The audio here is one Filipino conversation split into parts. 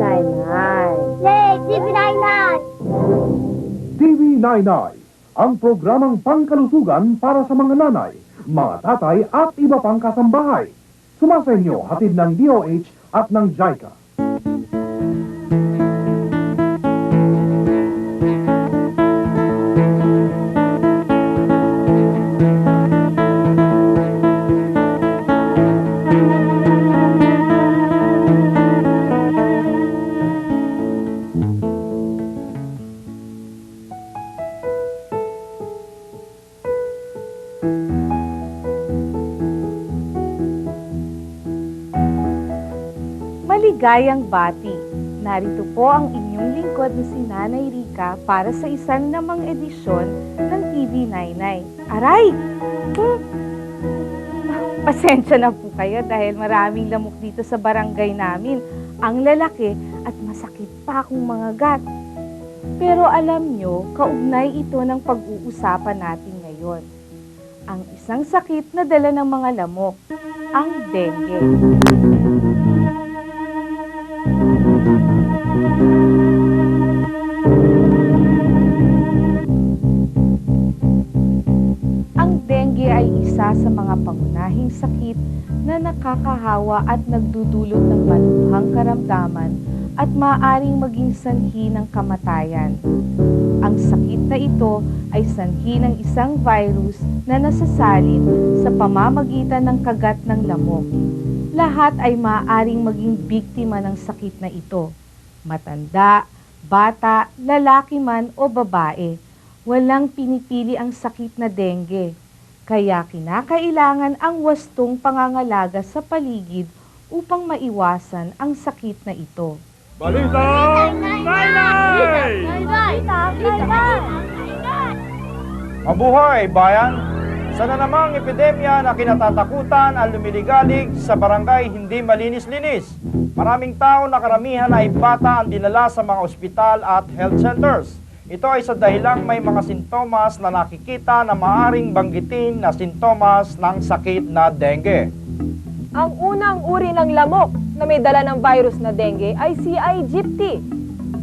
Nainay. Yay! TV Nainay! TV Nainay, ang programang pangkalusugan para sa mga nanay, mga tatay at iba pang kasambahay. Sumasa inyo hatid ng DOH at ng JICA. Maligayang bati. Narito po ang inyong lingkod na si Nanay Rica para sa isang namang edisyon ng TV Nainay. Aray! Pasensya na po kayo dahil maraming lamok dito sa barangay namin. Ang lalaki at masakit pa akong mga gat. Pero alam nyo, kaugnay ito ng pag-uusapan natin ngayon. Ang isang sakit na dala ng mga lamok, ang dengue. Ang dengue ay isa sa mga pangunahing sakit na nakakahawa at nagdudulot ng maluhang karamdaman at maaaring maging sanhi ng kamatayan. Ang sakit na ito ay sanhi ng isang virus na nasasalin sa pamamagitan ng kagat ng lamok. Lahat ay maaaring maging biktima ng sakit na ito. Matanda, bata, lalaki man o babae. Walang pinipili ang sakit na dengue. Kaya kinakailangan ang wastong pangangalaga sa paligid upang maiwasan ang sakit na ito. Balita! Nainay! Mabuhay, bayan! Sana namang epidemya na kinatatakutan ang lumiligalig sa barangay hindi malinis-linis. Maraming tao na karamihan ay bata ang dinala sa mga ospital at health centers. Ito ay sa dahilang may mga sintomas na nakikita na maaaring banggitin na sintomas ng sakit na dengue. Ang unang uri ng lamok na may dala ng virus na dengue ay si aegypti.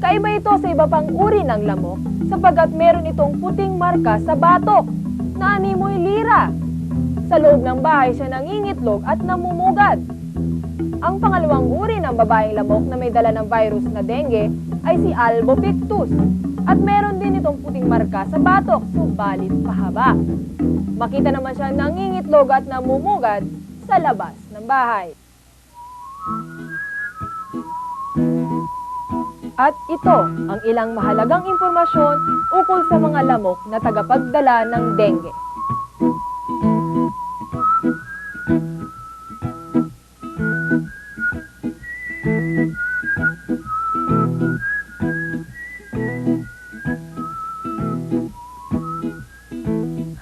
Kaiba ito sa iba pang uri ng lamok sapagkat meron itong puting marka sa batok na animoy lira. Sa loob ng bahay siya nangingitlog at namumugad. Ang pangalawang uri ng babaeng lamok na may dala ng virus na dengue ay si albopictus. At meron din itong puting marka sa batok, subalit pahaba. Makita naman siya nangingitlog at namumugad sa labas ng bahay. At ito ang ilang mahalagang impormasyon ukol sa mga lamok na tagapagdala ng dengue.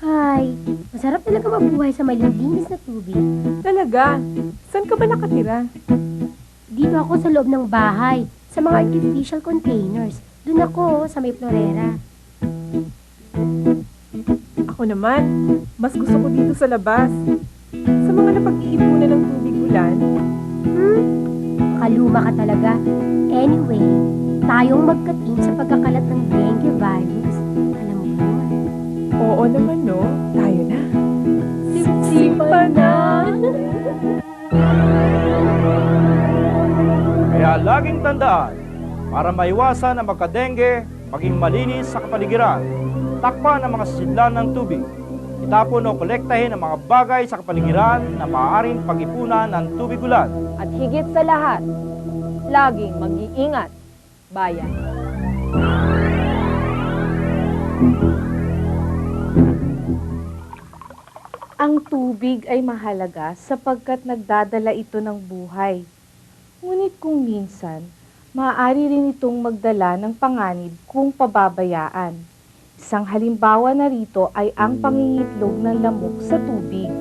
Hi! Masarap talaga mabuhay sa malilinis na tubig. Talaga? Saan ka ba nakatira? Dito ako sa loob ng bahay, sa mga artificial containers. Doon ako sa may florera. Ako naman, mas gusto ko dito sa labas. Sa mga napag-iipunan ng tubig ulan. Kaluma ka talaga. Anyway, tayong magkating sa pagkakalat ng dengue virus. Alam mo ba? Oo naman, no? Tayo na. Sipsipan na! Kaya laging tandaan, para maiwasan ang magka-dengue, maging malinis sa kapaligiran. Takpan ang mga sidlan ng tubig. Itapon o kolektahin ang mga bagay sa kapaligiran na maaaring pag-ipunan ng tubig ulan. At higit sa lahat, laging mag-iingat, bayan. Ang tubig ay mahalaga sapagkat nagdadala ito ng buhay. Ngunit kung minsan, maaari rin itong magdala ng panganib kung pababayaan. Isang halimbawa na rito ay ang pangingitlog ng lamok sa tubig.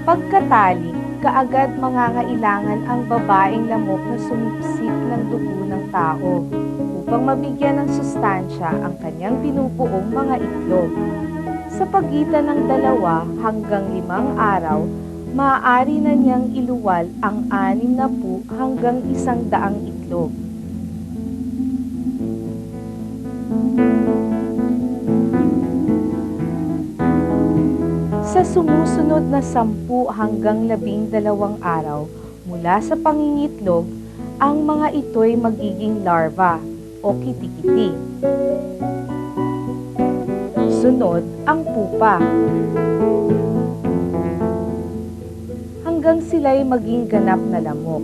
Pagkatali, kaagad mangangailangan ang babaeng lamok na sumipsip ng dugo ng tao upang mabigyan ng sustansya ang kanyang binubuong mga itlog. Sa pagitan ng 2 hanggang 5 araw, maaari na niyang iluwal ang 60 hanggang 100 itlog. Sa sumusunod na 10 hanggang 12 araw mula sa pangingitlog, ang mga ito'y magiging larva o kitikiti. Sunod ang pupa. Hanggang sila'y maging ganap na lamok.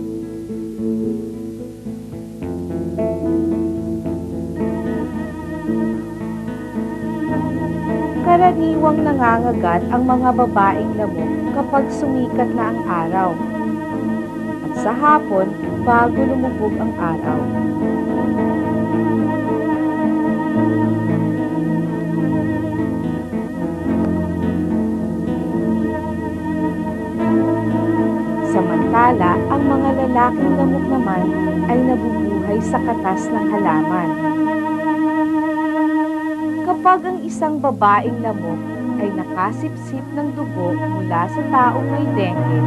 Karaniwang nangangagat ang mga babaeng lamok kapag sumikat na ang araw. At sa hapon, bago lumubog ang araw. Samantala, ang mga lalaking lamok naman ay nabubuhay sa katas ng halaman. Kapag ang isang babaeng lamok ay nakasipsip ng dugo mula sa taong may dengue,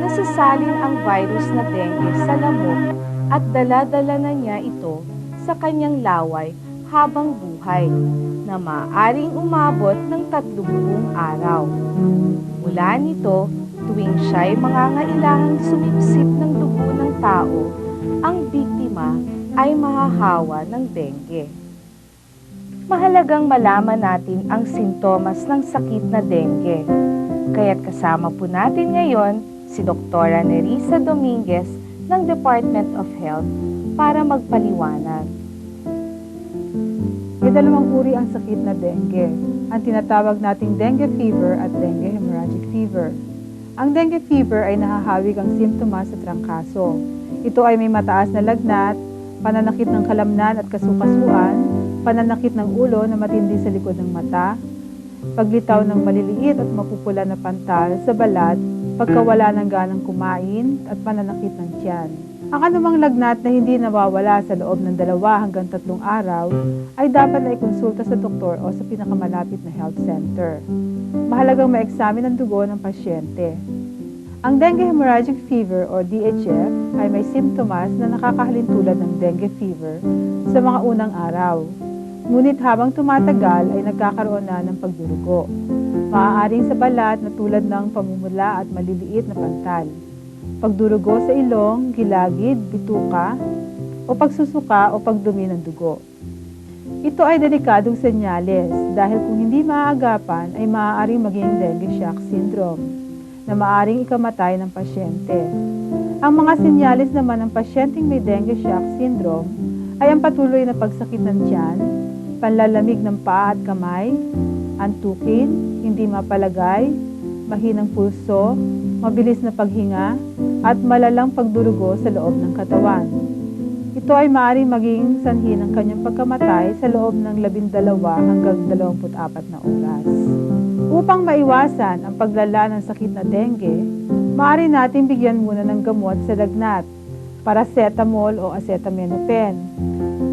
nasasalin ang virus na dengue sa lamok at dala-dala na niya ito sa kanyang laway habang buhay, na maaaring umabot ng 30 araw. Mula nito, tuwing siya'y mangangailangang sumipsip ng dugo ng tao, ang biktima ay mahahawa ng dengue. Mahalagang malaman natin ang sintomas ng sakit na dengue. Kaya't kasama po natin ngayon si Dr. Nerissa Dominguez ng Department of Health para magpaliwanag. May 2 uri ang sakit na dengue. Ang tinatawag nating dengue fever at dengue hemorrhagic fever. Ang dengue fever ay nahahawig ang simptomas sa trangkaso. Ito ay may mataas na lagnat, pananakit ng kalamnan at kasukasuan, pananakit ng ulo na matindi sa likod ng mata, paglitaw ng maliliit at mapupula na pantal sa balat, pagkawala ng ganang kumain, at pananakit ng tiyan. Ang anumang lagnat na hindi nawawala sa loob ng 2 hanggang 3 araw ay dapat na ikonsulta sa doktor o sa pinakamalapit na health center. Mahalagang ma-examine ang dugo ng pasyente. Ang dengue hemorrhagic fever o DHF ay may simptomas na nakakahalin tulad ng dengue fever sa mga unang araw. Ngunit habang tumatagal ay nagkakaroon na ng pagdurugo. Maaaring sa balat na tulad ng pamumula at maliliit na pantal. Pagdurugo sa ilong, gilagid, bituka, o pagsusuka o pagdumi ng dugo. Ito ay delikadong senyales dahil kung hindi maaagapan ay maaaring maging dengue shock syndrome na maaaring ikamatay ng pasyente. Ang mga senyales naman ng pasyenteng may dengue shock syndrome ay ang patuloy na pagsakit ng tiyan, panlalamig ng paa at kamay, antukin, hindi mapalagay, mahinang pulso, mabilis na paghinga, at malalang pagdurugo sa loob ng katawan. Ito ay maaaring maging sanhi ng kanyang pagkamatay sa loob ng 12 hanggang 24 na oras. Upang maiwasan ang paglala ng sakit na dengue, maaari natin bigyan muna ng gamot sa lagnat, paracetamol o acetaminophen.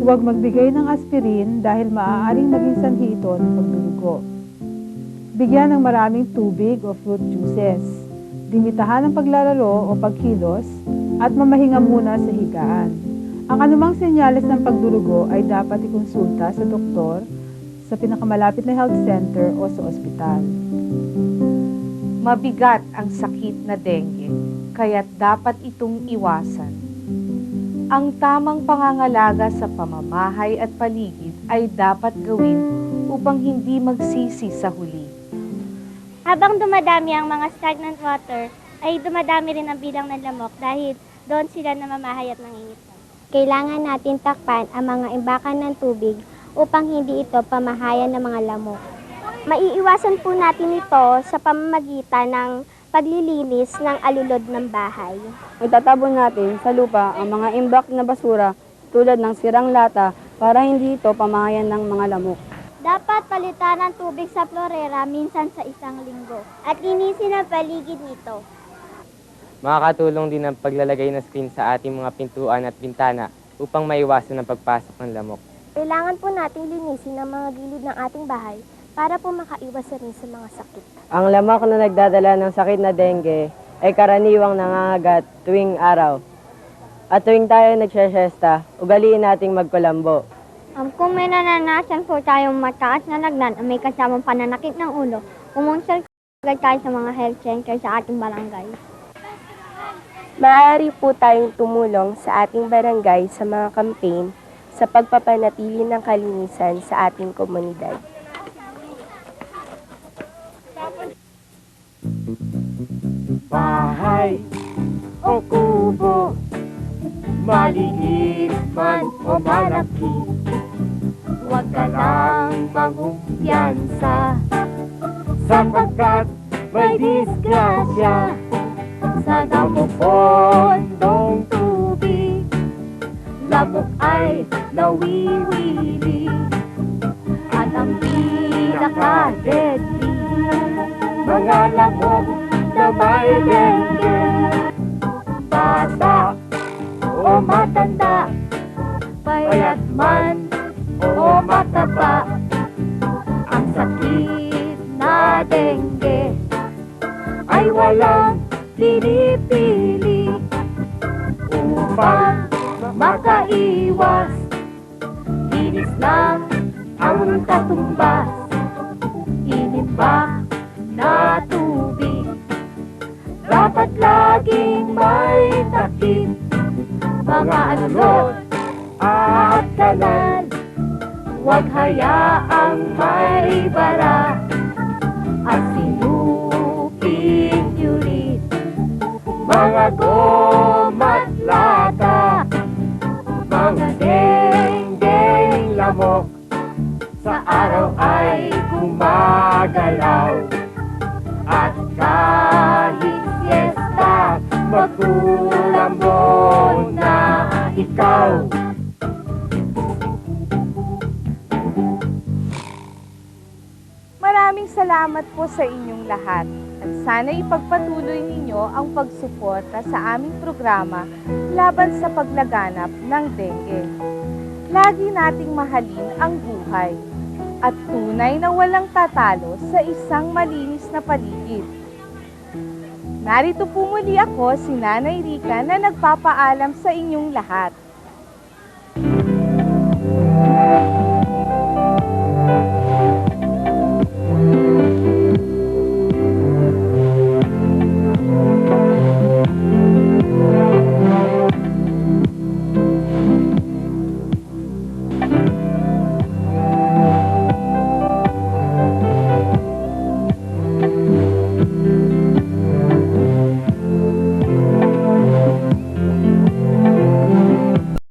Huwag magbigay ng aspirin dahil maaaring maging sanhi ito ng pagdurugo. Bigyan ng maraming tubig o fruit juices. Limitahan ang paglalaro o pagkilos at mamahinga muna sa higaan. Ang anumang senyales ng pagdurugo ay dapat ikonsulta sa doktor, sa pinakamalapit na health center o sa ospital. Mabigat ang sakit na dengue, kaya't dapat itong iwasan. Ang tamang pangangalaga sa pamamahay at paligid ay dapat gawin upang hindi magsisi sa huli. Habang dumadami ang mga stagnant water, ay dumadami rin ang bilang ng lamok dahil doon sila namamahay at nangingitlog. Kailangan natin takpan ang mga imbakan ng tubig upang hindi ito pamahayan ng mga lamok. Maiiwasan po natin ito sa pamamagitan ng paglilinis ng alulod ng bahay. Itatabon natin sa lupa ang mga imbak na basura tulad ng sirang lata para hindi ito pamahayan ng mga lamok. Dapat palitan ang tubig sa florera minsan sa 1 linggo at linisin ang paligid nito. Makakatulong din ang paglalagay ng screen sa ating mga pintuan at bintana upang maiwasan ang pagpasok ng lamok. Kailangan po nating linisin ang mga gilid ng ating bahay para po makaiwas na rin sa mga sakit. Ang lamok na nagdadala ng sakit na dengue ay karaniwang nangangagat tuwing araw. At tuwing tayo nagsiesta, ugaliin nating magkulambo. Kung may nananasan po tayong mataas na lagnat at may kasamang pananakit ng ulo, kumonsul agad tayo sa mga health center sa ating barangay. Maaari po tayong tumulong sa ating barangay sa mga campaign sa pagpapanatili ng kalinisan sa ating komunidad. Bahay o kubo, maliit man o malaki, huwag ka lang mangumpiyansa, sapagkat may disgrasya sa napupondong tubig. Lamok ay nawiwili at ang pinaka-deadly, mga lamok na may dengue. Bata o matanda, payat man o mataba, ang sakit na dengue ay walang pinipili. Upang makaiwas, linis lang ang katumbas, inimbak na tubig, dapat laging may takip, mga alulod at kanal, huwag hayaang may bara at sinuping yurit, mga gomat lata, mga denggeng lamok, sa araw ay gumagalaw, at kahit siesta, magkulambo na ikaw. Maraming salamat po sa inyong lahat at sana ipagpatuloy ninyo ang pagsuporta sa aming programa laban sa paglaganap ng dengue. Lagi nating mahalin ang buhay at tunay na walang tatalo sa isang malinis na paligid. Narito po muli ako, si Nanay Rica, na nagpapaalam sa inyong lahat.